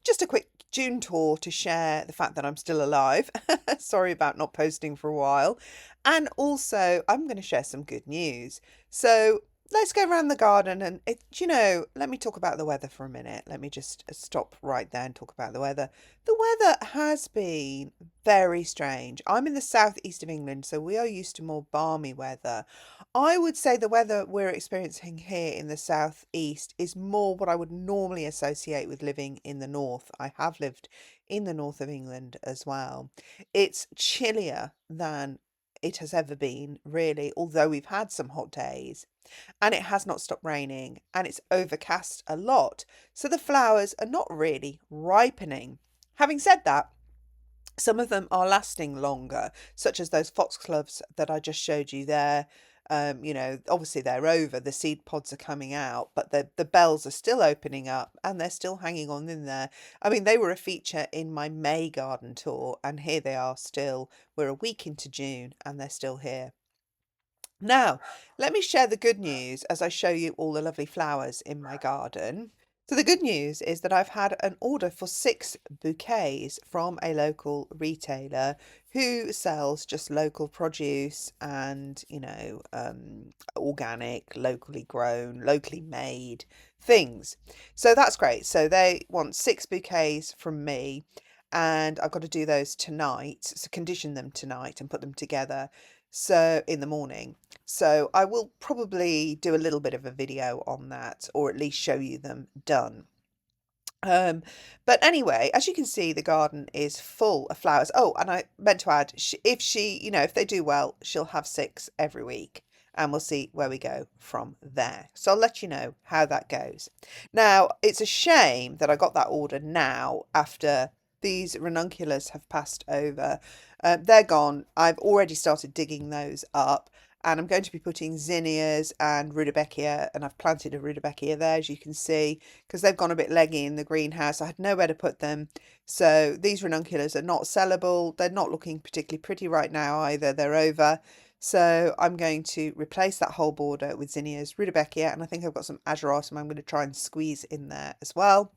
just a quick June tour to share the fact that I'm still alive. Sorry about not posting for a while. And also, I'm going to share some good news. So let's go around the garden and, let me talk about the weather for a minute. Let me just stop right there and talk about the weather. The weather has been very strange. I'm in the southeast of England, so we are used to more balmy weather. I would say the weather we're experiencing here in the southeast is more what I would normally associate with living in the north. I have lived in the north of England as well. It's chillier than it has ever been, really, although we've had some hot days and it has not stopped raining and it's overcast a lot. So the flowers are not really ripening. Having said that, some of them are lasting longer, such as those foxgloves that I just showed you there. Obviously they're over, the seed pods are coming out, but the bells are still opening up and they're still hanging on in there. I mean, they were a feature in my May garden tour, and here they are still. We're a week into June and they're still here. Now, let me share the good news as I show you all the lovely flowers in my garden. So the good news is that I've had an order for 6 bouquets from a local retailer who sells just local produce and, organic, locally grown, locally made things. So that's great. So they want 6 bouquets from me, and I've got to do those tonight. So condition them tonight and put them together. So in the morning. So I will probably do a little bit of a video on that, or at least show you them done. Um, but anyway, as you can see, the garden is full of flowers. Oh, and I meant to add, if they do well, she'll have 6 every week, and we'll see where we go from there. So I'll let you know how that goes. Now, it's a shame that I got that order now after these ranunculus have passed over. They're gone. I've already started digging those up, and I'm going to be putting zinnias and rudbeckia, and I've planted a rudbeckia there, as you can see, because they've gone a bit leggy in the greenhouse. I had nowhere to put them. So these ranunculus are not sellable. They're not looking particularly pretty right now either. They're over. So I'm going to replace that whole border with zinnias, rudbeckia, and I think I've got some ageratum I'm going to try and squeeze in there as well.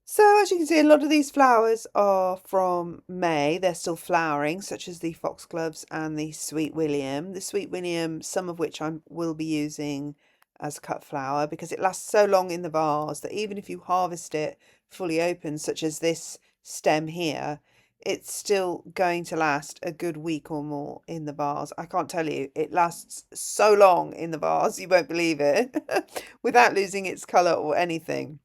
So as you can see, a lot of these flowers are from May. They're still flowering, such as the foxgloves and the sweet William. The sweet William, some of which I will be using as cut flower because it lasts so long in the vase that even if you harvest it fully open, such as this stem here, it's still going to last a good week or more in the vase. I can't tell you, it lasts so long in the vase, you won't believe it, without losing its colour or anything.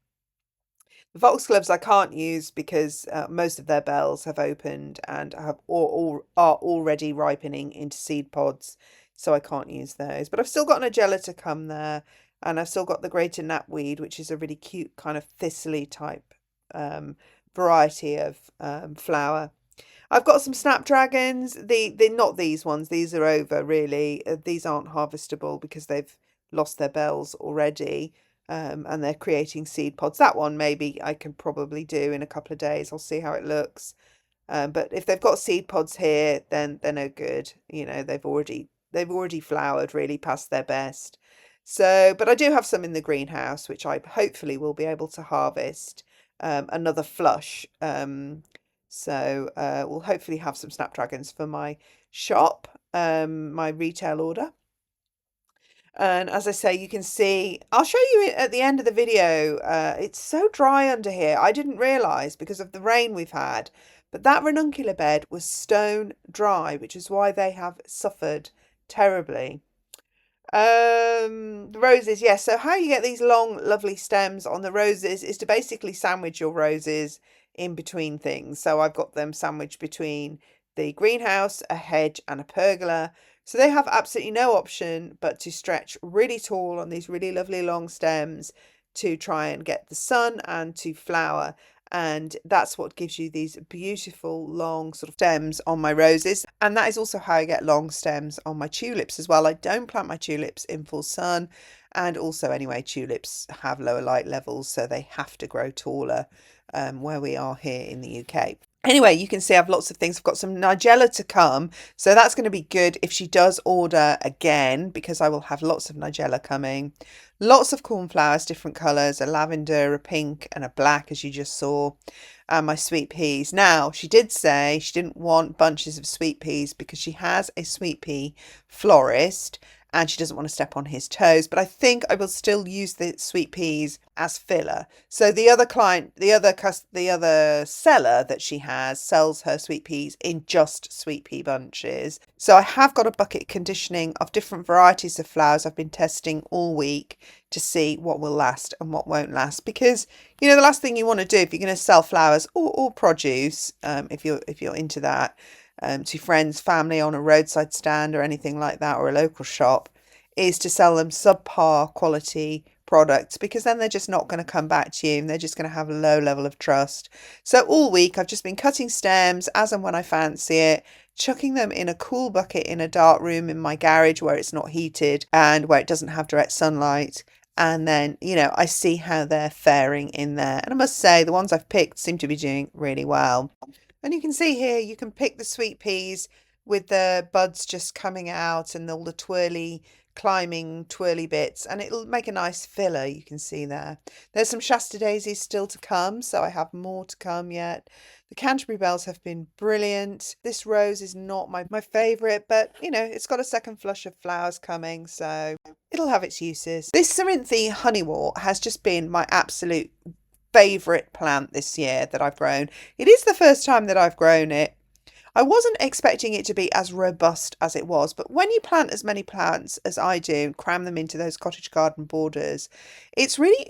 The foxgloves I can't use because most of their bells have opened and have or are already ripening into seed pods, so I can't use those. But I've still got an agella to come there, and I've still got the greater knapweed, which is a really cute kind of thistly type variety of flower. I've got some snapdragons. The not these ones. These are over really. These aren't harvestable because they've lost their bells already. And they're creating seed pods. That one maybe I can probably do in a couple of days. I'll see how it looks. But if they've got seed pods here, then they're no good. They've already flowered really past their best. So, but I do have some in the greenhouse, which I hopefully will be able to harvest another flush. So we'll hopefully have some snapdragons for my shop, my retail order. And as I say, you can see, I'll show you it at the end of the video. It's so dry under here. I didn't realise because of the rain we've had, but that ranuncular bed was stone dry, which is why they have suffered terribly. The roses, yes. So how you get these long, lovely stems on the roses is to basically sandwich your roses in between things. So I've got them sandwiched between the greenhouse, a hedge, and a pergola. So they have absolutely no option but to stretch really tall on these really lovely long stems to try and get the sun and to flower. And that's what gives you these beautiful long sort of stems on my roses. And that is also how I get long stems on my tulips as well. I don't plant my tulips in full sun. And also anyway, tulips have lower light levels, so they have to grow taller where we are here in the UK. Anyway, you can see I have lots of things. I've got some Nigella to come, so that's going to be good if she does order again, because I will have lots of Nigella coming. Lots of cornflowers, different colours, a lavender, a pink and a black, as you just saw. And my sweet peas. Now, she did say she didn't want bunches of sweet peas because she has a sweet pea florist and she doesn't want to step on his toes. But I think I will still use the sweet peas as filler. So the other client, the other seller that she has sells her sweet peas in just sweet pea bunches. So I have got a bucket conditioning of different varieties of flowers I've been testing all week to see what will last and what won't last, because you know the last thing you want to do if you're going to sell flowers or produce, if you're into that, to friends, family on a roadside stand or anything like that, or a local shop, is to sell them subpar quality products, because then they're just not going to come back to you and they're just going to have a low level of trust. So all week I've just been cutting stems as and when I fancy it, chucking them in a cool bucket in a dark room in my garage where it's not heated and where it doesn't have direct sunlight. And then, you know, I see how they're faring in there. And I must say, the ones I've picked seem to be doing really well. And you can see here, you can pick the sweet peas with the buds just coming out and all the twirly bits, and it'll make a nice filler. You can see there's some Shasta daisies still to come, so I have more to come yet. The Canterbury bells have been brilliant. This rose is not my favourite, but you know, it's got a second flush of flowers coming, so it'll have its uses. This Cerinthe honeywort has just been my absolute favourite plant this year that I've grown. It is the first time that I've grown it. I wasn't expecting it to be as robust as it was, but when you plant as many plants as I do, cram them into those cottage garden borders, it's really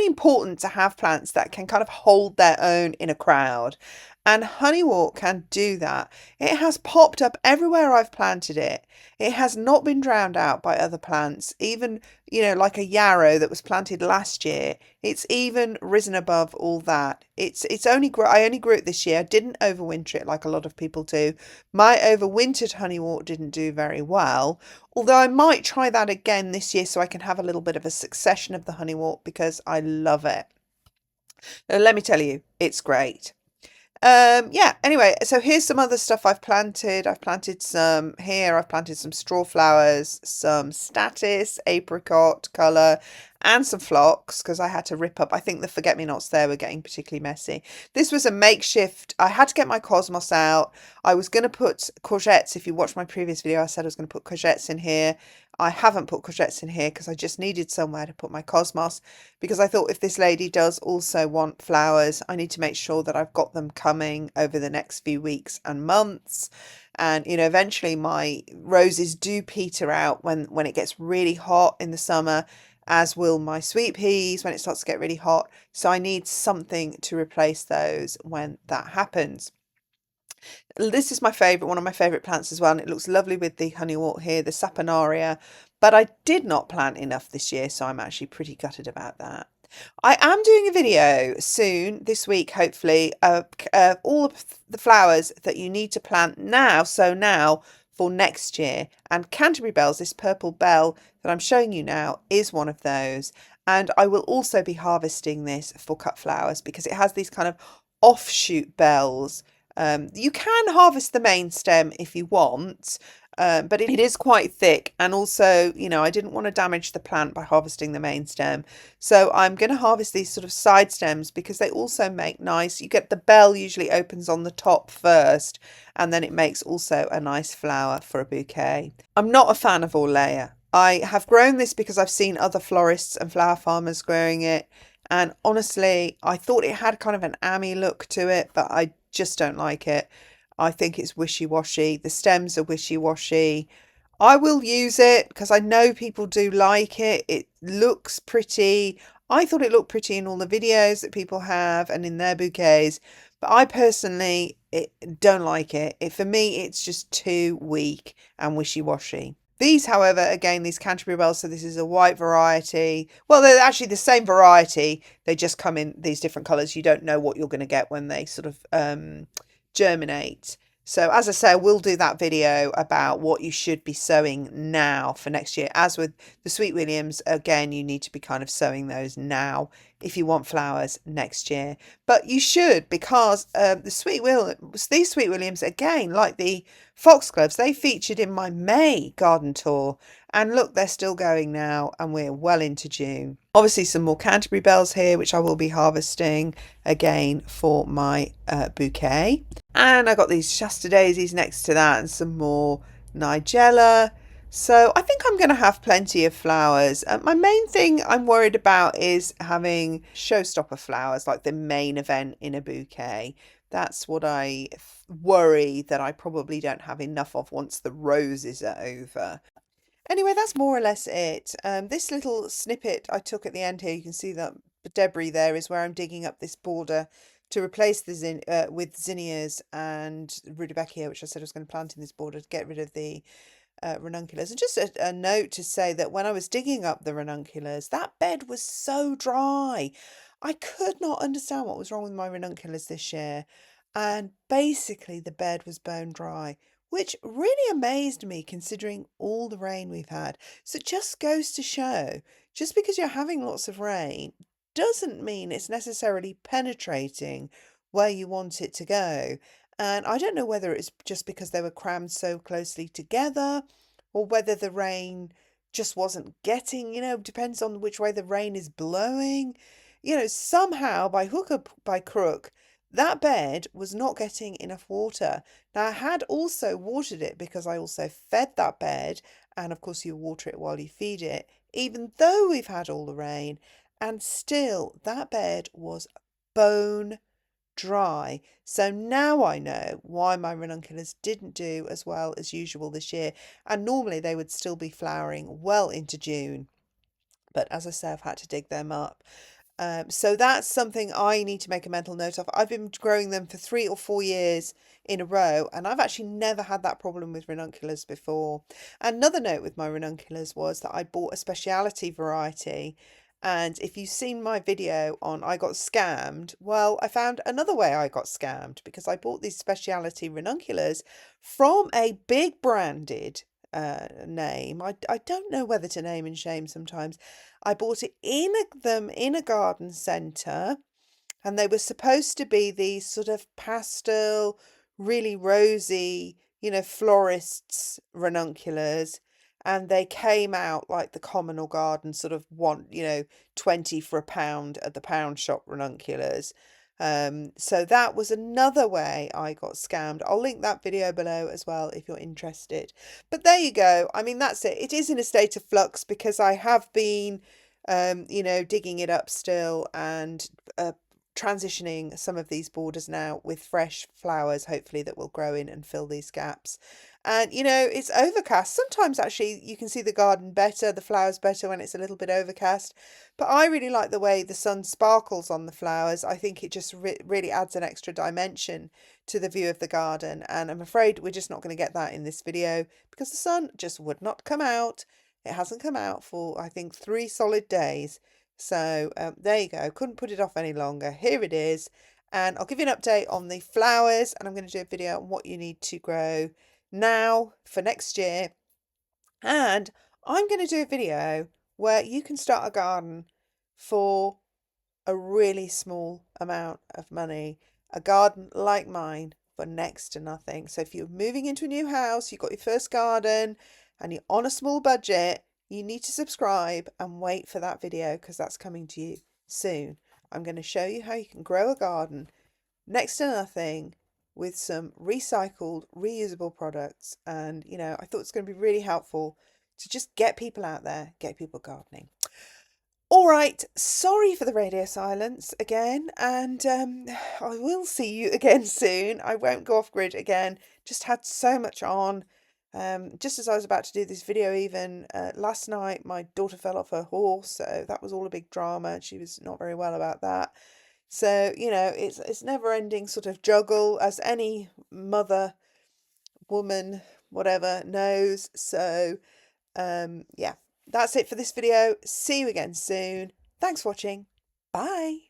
important to have plants that can kind of hold their own in a crowd. And honeywort can do that. It has popped up everywhere I've planted it. It has not been drowned out by other plants, even, you know, like a yarrow that was planted last year. It's even risen above all that. I only grew it this year. I didn't overwinter it like a lot of people do. My overwintered honeywort didn't do very well, although I might try that again this year so I can have a little bit of a succession of the honeywort, because I love it. Let me tell you, it's great. Yeah, anyway, so here's some other stuff I've planted. I've planted some here, I've planted some straw flowers, some statice, apricot colour, and some phlox, because I had to rip up, I think the forget-me-nots there were getting particularly messy. This was a makeshift. I had to get my cosmos out. I was going to put courgettes. If you watched my previous video, I said I was going to put courgettes in here. I haven't put courgettes in here because I just needed somewhere to put my cosmos, because I thought if this lady does also want flowers, I need to make sure that I've got them coming over the next few weeks and months. And you know, eventually my roses do peter out when it gets really hot in the summer, as will my sweet peas when it starts to get really hot. So I need something to replace those when that happens. This is my favourite, one of my favourite plants as well, and it looks lovely with the honeywort here, the saponaria, but I did not plant enough this year, so I'm actually pretty gutted about that. I am doing a video soon, this week hopefully, of all of the flowers that you need to plant now, so now, for next year. And Canterbury bells, this purple bell that I'm showing you now, is one of those. And I will also be harvesting this for cut flowers because it has these kind of offshoot bells. You can harvest the main stem if you want, but it is quite thick, and also, you know, I didn't want to damage the plant by harvesting the main stem. So I'm going to harvest these sort of side stems because they also make nice, you get the bell usually opens on the top first, and then it makes also a nice flower for a bouquet. I'm not a fan of Orlea. I have grown this because I've seen other florists and flower farmers growing it, and honestly, I thought it had kind of an ammy look to it, but I just don't like it. I think it's wishy-washy. The stems are wishy-washy. I will use it because I know people do like it. It looks pretty. I thought it looked pretty in all the videos that people have and in their bouquets, but I personally don't like it. For me, it's just too weak and wishy-washy. These, however, again, these Canterbury bells, so this is a white variety. Well, they're actually the same variety. They just come in these different colours. You don't know what you're going to get when they sort of germinate. So as I say, we'll do that video about what you should be sowing now for next year. As with the Sweet Williams, again, you need to be kind of sowing those now if you want flowers next year. But you should, because these Sweet Williams, again, like the foxgloves, they featured in my May garden tour. And look, they're still going now, and we're well into June. Obviously, some more Canterbury bells here, which I will be harvesting again for my bouquet. And I got these Shasta daisies next to that and some more Nigella. So I think I'm going to have plenty of flowers. My main thing I'm worried about is having showstopper flowers, like the main event in a bouquet. That's what I worry that I probably don't have enough of once the roses are over. Anyway, that's more or less it. This little snippet I took at the end here, you can see that debris there is where I'm digging up this border to replace the with zinnias and rudbeckia, which I said I was going to plant in this border to get rid of the ranunculus. And just a note to say that when I was digging up the ranunculus, that bed was so dry. I could not understand what was wrong with my ranunculus this year. And basically, the bed was bone dry, which really amazed me considering all the rain we've had. So it just goes to show, just because you're having lots of rain doesn't mean it's necessarily penetrating where you want it to go. And I don't know whether it's just because they were crammed so closely together or whether the rain just wasn't getting, depends on which way the rain is blowing. Somehow by hook or by crook, that bed was not getting enough water. Now, I had also watered it because I also fed that bed, and of course, you water it while you feed it, even though we've had all the rain, and still that bed was bone dry. So now I know why my ranunculus didn't do as well as usual this year, and normally they would still be flowering well into June. But as I say, I've had to dig them up. So that's something I need to make a mental note of. I've been growing them for 3 or 4 years in a row, and I've actually never had that problem with ranunculus before. Another note with my ranunculus was that I bought a speciality variety. And if you've seen my video on I got scammed, well, I found another way I got scammed because I bought these speciality ranunculus from a big branded name. I don't know whether to name and shame sometimes. I bought it them in a garden centre, and they were supposed to be these sort of pastel, really rosy, florists ranunculus, and they came out like the common or garden sort of 20 for £1 at the pound shop ranunculus. So that was another way I got scammed. I'll link that video below as well if you're interested. But there you go. I mean, that's it. It is in a state of flux because I have been, digging it up still and transitioning some of these borders now with fresh flowers, hopefully, that will grow in and fill these gaps. And it's overcast. Sometimes actually you can see the garden better, the flowers better when it's a little bit overcast. But I really like the way the sun sparkles on the flowers. I think it just really adds an extra dimension to the view of the garden. And I'm afraid we're just not going to get that in this video because the sun just would not come out. It hasn't come out for, I think, 3 solid days. So there you go. Couldn't put it off any longer. Here it is. And I'll give you an update on the flowers. And I'm going to do a video on what you need to grow now for next year. And I'm going to do a video where you can start a garden for a really small amount of money. A garden like mine for next to nothing. So if you're moving into a new house, you've got your first garden and you're on a small budget, you need to subscribe and wait for that video because that's coming to you soon. I'm going to show you how you can grow a garden next to nothing with some recycled, reusable products. And, I thought it's going to be really helpful to just get people out there, get people gardening. All right, sorry for the radio silence again, and I will see you again soon. I won't go off grid again, just had so much on. Just as I was about to do this video even, last night my daughter fell off her horse, so that was all a big drama, and she was not very well about that. So, it's never-ending sort of juggle, as any mother, woman, whatever, knows. So, yeah, that's it for this video. See you again soon. Thanks for watching. Bye.